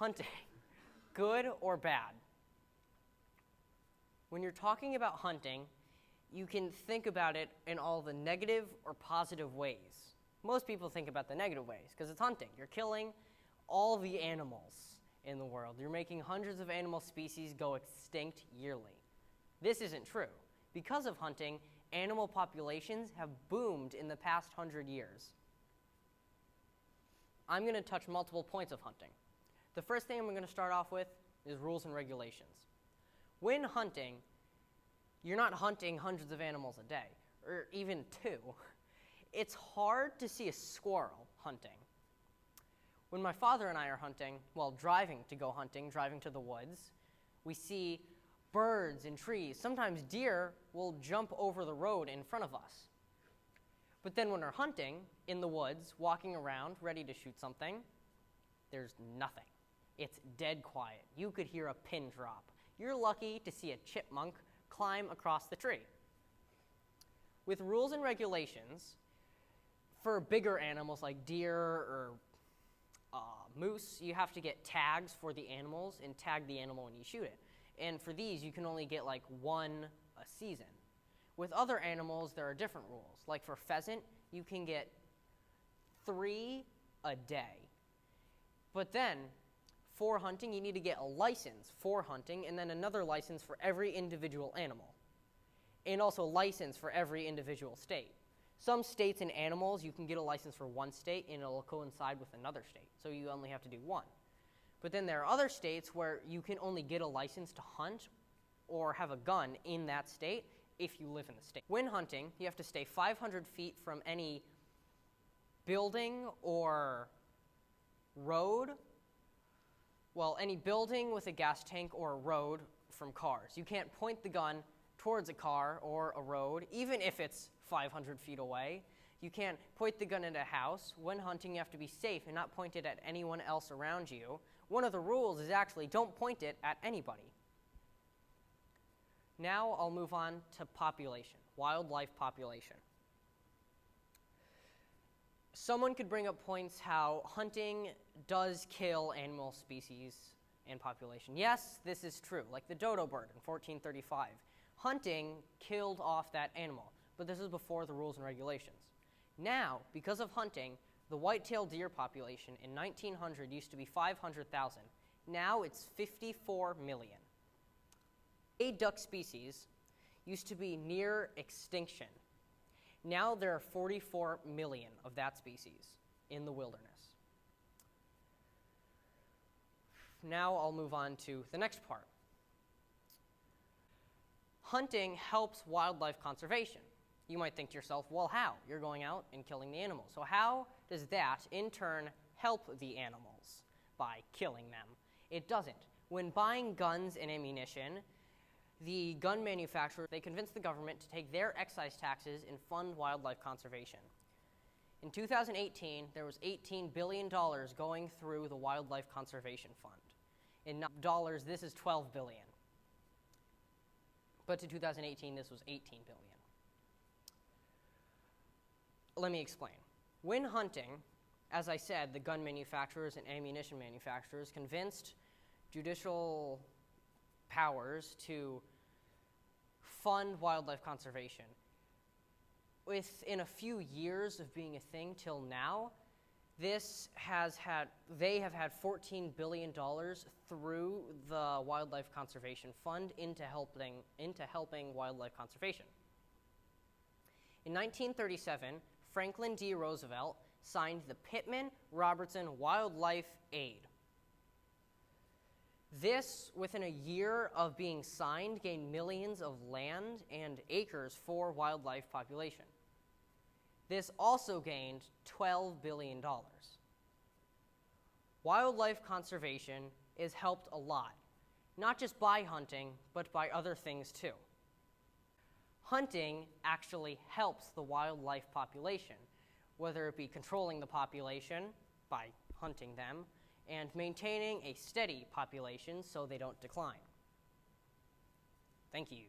Hunting, good or bad? When you're talking about hunting, you can think about it in all the negative or positive ways. Most people think about the negative ways because it's hunting. You're killing all the animals in the world. You're making hundreds of animal species go extinct yearly. This isn't true. Because of hunting, animal populations have boomed in the past 100 years. I'm going to touch multiple points of hunting. The first thing I'm going to start off with is rules and regulations. When hunting, you're not hunting hundreds of animals a day, or even two. It's hard to see a squirrel hunting. When my father and I are hunting, well, driving to go hunting, driving to the woods, we see birds and trees. Sometimes deer will jump over the road in front of us. But then when we're hunting in the woods, walking around, ready to shoot something, there's nothing. It's dead quiet. You could hear a pin drop. You're lucky to see a chipmunk climb across the tree. With rules and regulations, for bigger animals like deer or moose, you have to get tags for the animals and tag the animal when you shoot it. And for these, you can only get like one a season. With other animals, there are different rules. Like for pheasant, you can get 3 a day. But then, for hunting, you need to get a license for hunting and then another license for every individual animal. And also a license for every individual state. Some states and animals, you can get a license for one state and it'll coincide with another state. So you only have to do one. But then there are other states where you can only get a license to hunt or have a gun in that state if you live in the state. When hunting, you have to stay 500 feet from any building or road. Well, any building with a gas tank or a road from cars. You can't point the gun towards a car or a road, even if it's 500 feet away. You can't point the gun at a house. When hunting, you have to be safe and not point it at anyone else around you. One of the rules is actually don't point it at anybody. Now I'll move on to population, wildlife population. Someone could bring up points how hunting does kill animal species and population. Yes, this is true, like the dodo bird in 1435. Hunting killed off that animal, but this is before the rules and regulations. Now, because of hunting, the white-tailed deer population in 1900 used to be 500,000. Now it's 54 million. A duck species used to be near extinction. Now there are 44 million of that species in the wilderness. Now I'll move on to the next part. Hunting helps wildlife conservation. You might think to yourself, well, how? You're going out and killing the animals. So how does that, in turn, help the animals by killing them? It doesn't. When buying guns and ammunition, the gun manufacturer, they convince the government to take their excise taxes and fund wildlife conservation. In 2018, there was $18 billion going through the Wildlife Conservation Fund. In dollars, this is $12 billion. But to 2018, this was $18 billion. Let me explain. When hunting, as I said, the gun manufacturers and ammunition manufacturers convinced judicial powers to fund wildlife conservation. Within a few years of being a thing till now, they have had $14 billion through the Wildlife Conservation Fund into helping wildlife conservation. In 1937, Franklin D. Roosevelt signed the Pittman-Robertson Wildlife Aid. This, within a year of being signed, gained millions of land and acres for wildlife population. This also gained $12 billion. Wildlife conservation is helped a lot, not just by hunting, but by other things too. Hunting actually helps the wildlife population, whether it be controlling the population by hunting them, and maintaining a steady population so they don't decline. Thank you.